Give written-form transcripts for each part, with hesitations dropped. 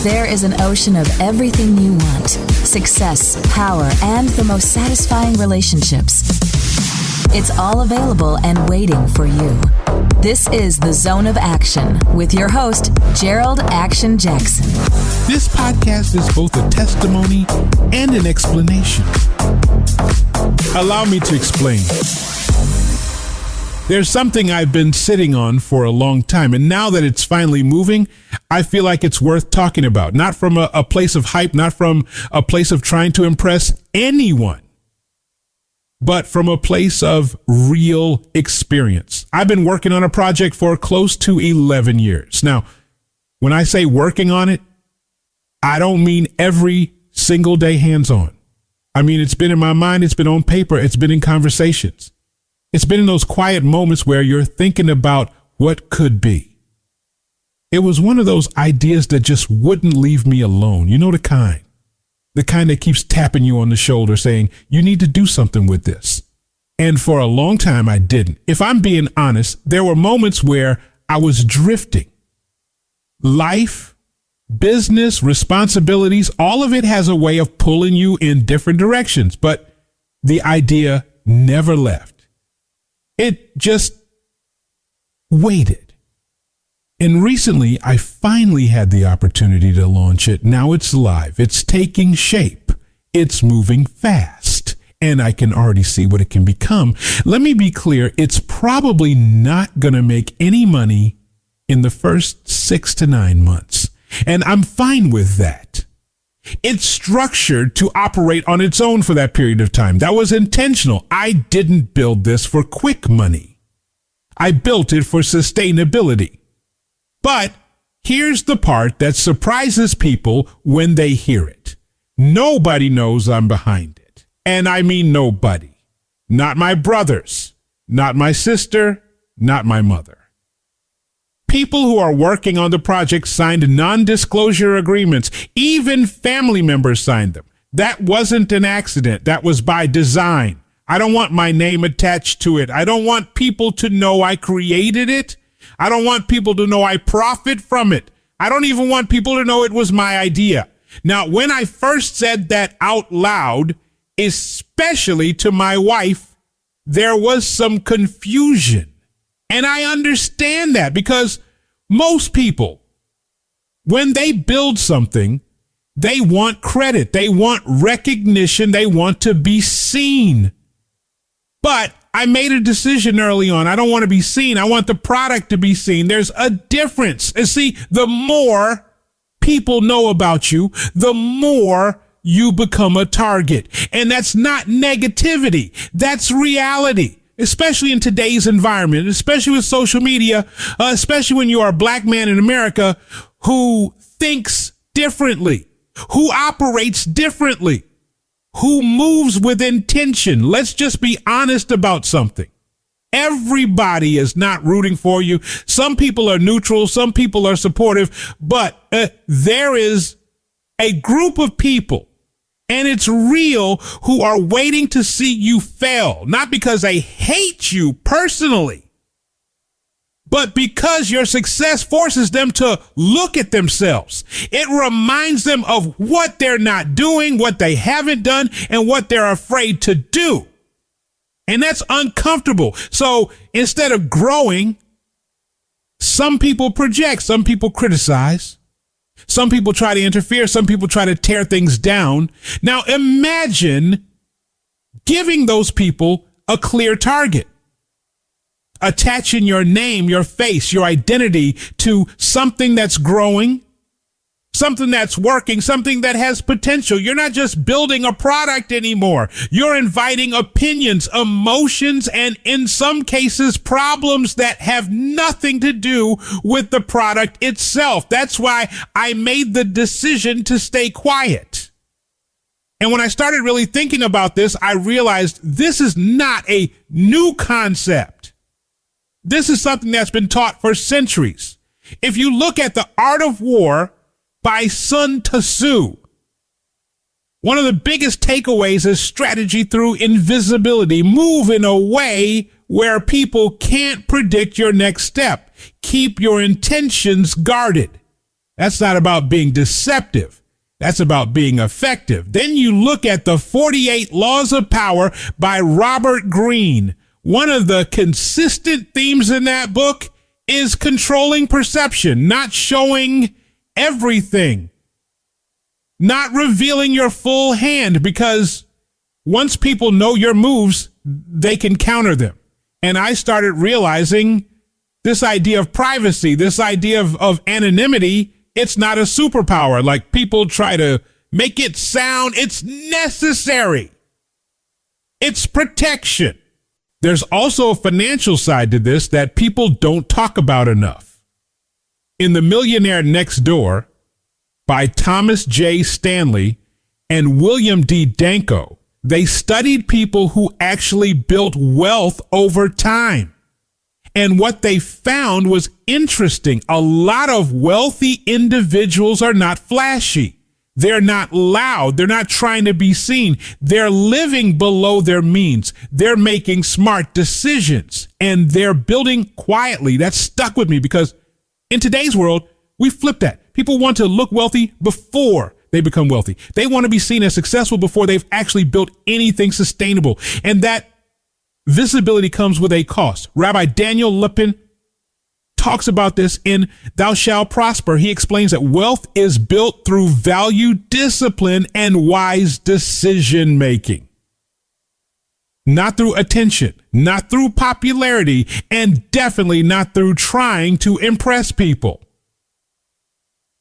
There is an ocean of everything you want: success, power, and the most satisfying relationships. It's all available and waiting for you. This is The Zone of Action with your host, Gerald Action Jackson. This podcast is both a testimony and an explanation. Allow me to explain. There's something I've been sitting on for a long time, and now that it's finally moving, I feel like it's worth talking about. Not from a place of hype, not from a place of trying to impress anyone, but from a place of real experience. I've been working on a project for close to 11 years. Now, when I say working on it, I don't mean every single day hands-on. I mean, it's been in my mind, it's been on paper, it's been in conversations. It's been in those quiet moments where you're thinking about what could be. It was one of those ideas that just wouldn't leave me alone. You know, the kind that keeps tapping you on the shoulder saying, you need to do something with this. And for a long time, I didn't. If I'm being honest, there were moments where I was drifting. Life, business, responsibilities, all of it has a way of pulling you in different directions, but the idea never left. It just waited. And recently, I finally had the opportunity to launch it. Now it's live. It's taking shape. It's moving fast. And I can already see what it can become. Let me be clear. It's probably not going to make any money in the first 6 to 9 months. And I'm fine with that. It's structured to operate on its own for that period of time. That was intentional. I didn't build this for quick money. I built it for sustainability. But here's the part that surprises people when they hear it. Nobody knows I'm behind it. And I mean nobody. Not my brothers, not my sister, not my mother. People who are working on the project signed non-disclosure agreements. Even family members signed them. That wasn't an accident. That was by design. I don't want my name attached to it. I don't want people to know I created it. I don't want people to know I profit from it. I don't even want people to know it was my idea. Now, when I first said that out loud, especially to my wife, there was some confusion. And I understand that because most people, when they build something, they want credit. They want recognition. They want to be seen. But I made a decision early on. I don't want to be seen. I want the product to be seen. There's a difference. And see, the more people know about you, the more you become a target. And that's not negativity. That's reality. Especially in today's environment, especially with social media, especially when you are a black man in America who thinks differently, who operates differently, who moves with intention. Let's just be honest about something. Everybody is not rooting for you. Some people are neutral. Some people are supportive, but there is a group of people, and it's real, who are waiting to see you fail, not because they hate you personally, but because your success forces them to look at themselves. It reminds them of what they're not doing, what they haven't done, and what they're afraid to do. And that's uncomfortable. So instead of growing, some people project, some people criticize. Some people try to interfere. Some people try to tear things down. Now imagine giving those people a clear target, attaching your name, your face, your identity to something that's growing, something that's working, something that has potential. You're not just building a product anymore. You're inviting opinions, emotions, and in some cases, problems that have nothing to do with the product itself. That's why I made the decision to stay quiet. And when I started really thinking about this, I realized this is not a new concept. This is something that's been taught for centuries. If you look at The Art of War by Sun Tzu, one of the biggest takeaways is strategy through invisibility. Move in a way where people can't predict your next step. Keep your intentions guarded. That's not about being deceptive. That's about being effective. Then you look at the 48 Laws of Power by Robert Greene. One of the consistent themes in that book is controlling perception, not showing everything, not revealing your full hand, because once people know your moves, they can counter them. And I started realizing this idea of privacy, this idea of anonymity, it's not a superpower. Like people try to make it sound, it's necessary. It's protection. There's also a financial side to this that people don't talk about enough. In The Millionaire Next Door by Thomas J. Stanley and William D. Danko, they studied people who actually built wealth over time. And what they found was interesting. A lot of wealthy individuals are not flashy. They're not loud. They're not trying to be seen. They're living below their means. They're making smart decisions and they're building quietly. That stuck with me because in today's world, we flip that. People want to look wealthy before they become wealthy. They want to be seen as successful before they've actually built anything sustainable. And that visibility comes with a cost. Rabbi Daniel Lippin talks about this in Thou Shalt Prosper. He explains that wealth is built through value, discipline, and wise decision making. Not through attention, not through popularity, and definitely not through trying to impress people.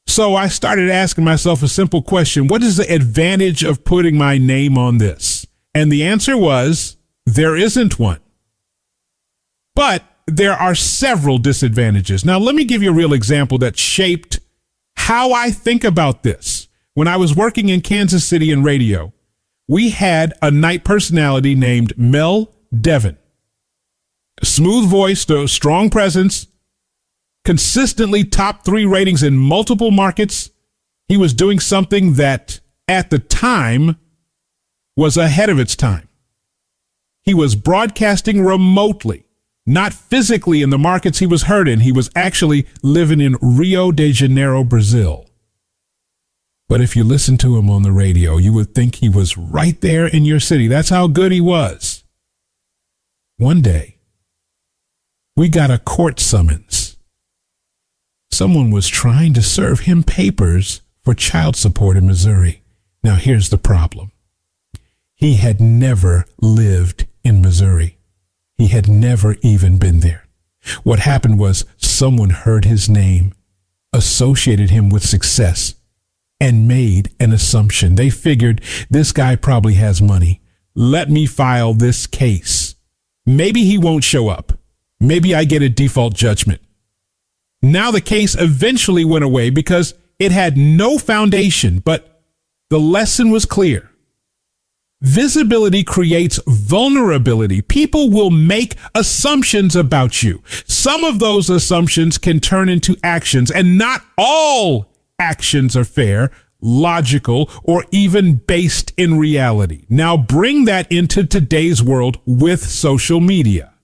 So I started asking myself a simple question. What is the advantage of putting my name on this? And the answer was, there isn't one. But there are several disadvantages. Now, let me give you a real example that shaped how I think about this. When I was working in Kansas City in radio, we had a night personality named Mel Devin. Smooth voice, strong presence, consistently top 3 ratings in multiple markets. He was doing something that at the time was ahead of its time. He was broadcasting remotely, not physically in the markets he was heard in. He was actually living in Rio de Janeiro, Brazil. But if you listen to him on the radio, you would think he was right there in your city. That's how good he was. One day, we got a court summons. Someone was trying to serve him papers for child support in Missouri. Now, here's the problem. He had never lived in Missouri. He had never even been there. What happened was someone heard his name, associated him with success, and made an assumption. They figured this guy probably has money. Let me file this case. Maybe he won't show up. Maybe I get a default judgment. Now the case eventually went away because it had no foundation, but the lesson was clear. Visibility creates vulnerability. People will make assumptions about you. Some of those assumptions can turn into actions, and not all actions are fair, logical, or even based in reality. Now bring that into today's world with social media.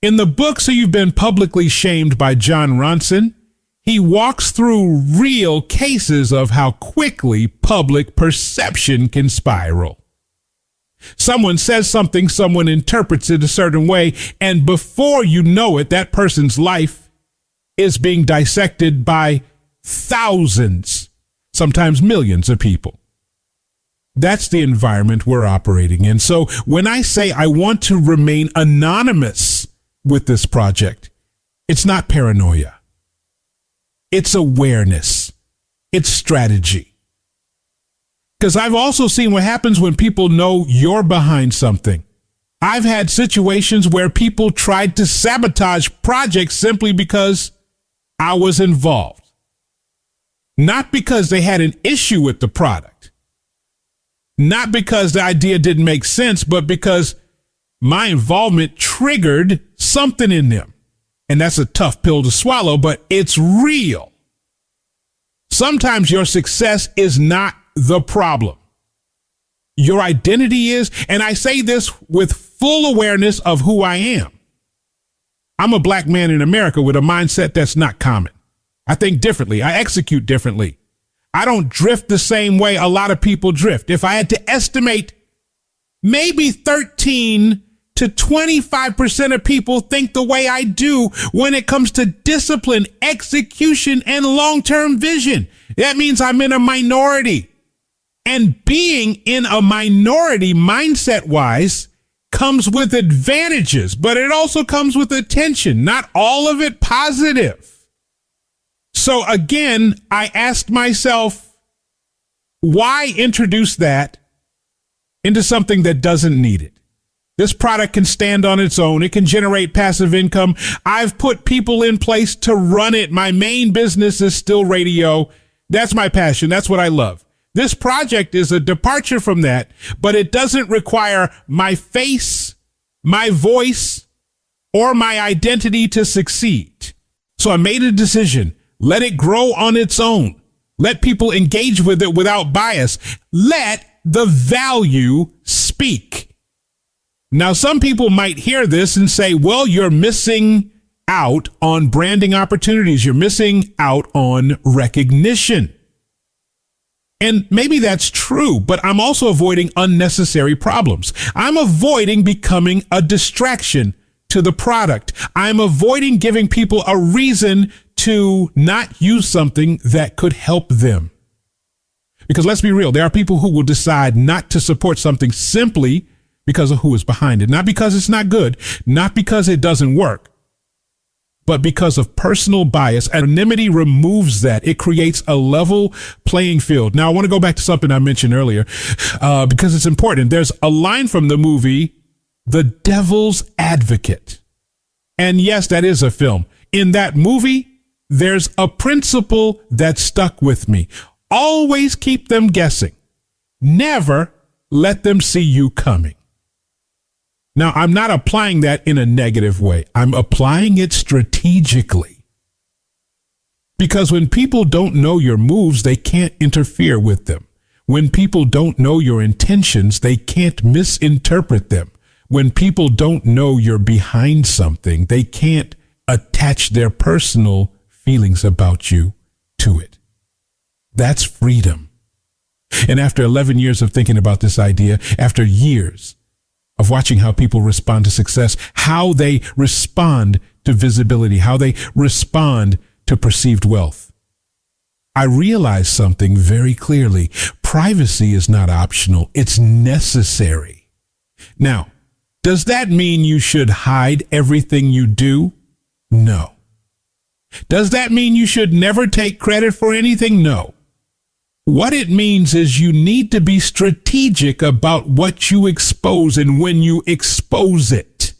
In the book So You've Been Publicly Shamed by John Ronson, he walks through real cases of how quickly public perception can spiral. Someone says something, someone interprets it a certain way, and before you know it, that person's life is being dissected by thousands, sometimes millions of people. That's the environment we're operating in. So when I say I want to remain anonymous with this project, it's not paranoia. It's awareness. It's strategy. Because I've also seen what happens when people know you're behind something. I've had situations where people tried to sabotage projects simply because I was involved. Not because they had an issue with the product. Not because the idea didn't make sense, but because my involvement triggered something in them. And that's a tough pill to swallow, but it's real. Sometimes your success is not the problem. Your identity is, and I say this with full awareness of who I am. I'm a black man in America with a mindset that's not common. I think differently. I execute differently. I don't drift the same way a lot of people drift. If I had to estimate, maybe 13 to 25% of people think the way I do when it comes to discipline, execution, and long-term vision. That means I'm in a minority. And being in a minority mindset-wise comes with advantages, but it also comes with attention, not all of it positive. So again, I asked myself, why introduce that into something that doesn't need it? This product can stand on its own. It can generate passive income. I've put people in place to run it. My main business is still radio. That's my passion. That's what I love. This project is a departure from that, but it doesn't require my face, my voice, or my identity to succeed. So I made a decision. Let it grow on its own. Let people engage with it without bias. Let the value speak. Now, some people might hear this and say, well, you're missing out on branding opportunities. You're missing out on recognition. And maybe that's true, but I'm also avoiding unnecessary problems. I'm avoiding becoming a distraction to the product. I'm avoiding giving people a reason to not use something that could help them. Because let's be real, there are people who will decide not to support something simply because of who is behind it. Not because it's not good, not because it doesn't work, but because of personal bias. Anonymity removes that. It creates a level playing field. Now, I want to go back to something I mentioned earlier because it's important. There's a line from the movie, The Devil's Advocate. And yes, that is a film. In that movie, there's a principle that stuck with me. Always keep them guessing. Never let them see you coming. Now, I'm not applying that in a negative way. I'm applying it strategically. Because when people don't know your moves, they can't interfere with them. When people don't know your intentions, they can't misinterpret them. When people don't know you're behind something, they can't attach their personal feelings about you to it. That's freedom. And after 11 years of thinking about this idea, after years of watching how people respond to success, how they respond to visibility, how they respond to perceived wealth, I realized something very clearly. Privacy is not optional. It's necessary. Now, does that mean you should hide everything you do? No. Does that mean you should never take credit for anything? No. What it means is you need to be strategic about what you expose and when you expose it.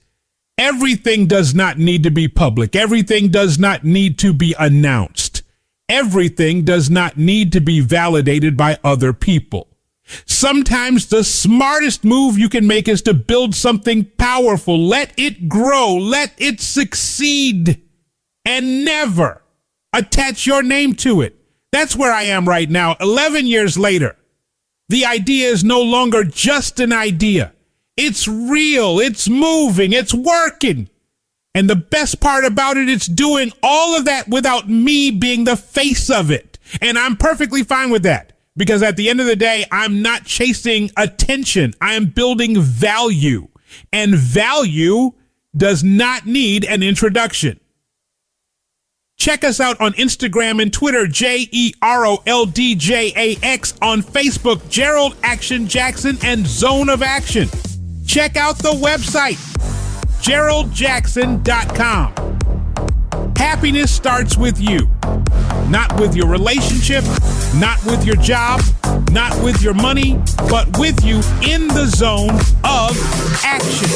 Everything does not need to be public. Everything does not need to be announced. Everything does not need to be validated by other people. Sometimes the smartest move you can make is to build something powerful. Let it grow. Let it succeed. And never attach your name to it. That's where I am right now, 11 years later. The idea is no longer just an idea. It's real. It's moving. It's working. And the best part about it, it's doing all of that without me being the face of it. And I'm perfectly fine with that. Because at the end of the day, I'm not chasing attention. I am building value. And value does not need an introduction. Check us out on Instagram and Twitter, JeroldJax, on Facebook, Gerald Action Jackson and Zone of Action. Check out the website, GeraldJackson.com. Happiness starts with you, not with your relationship, not with your job, not with your money, but with you in the zone of action.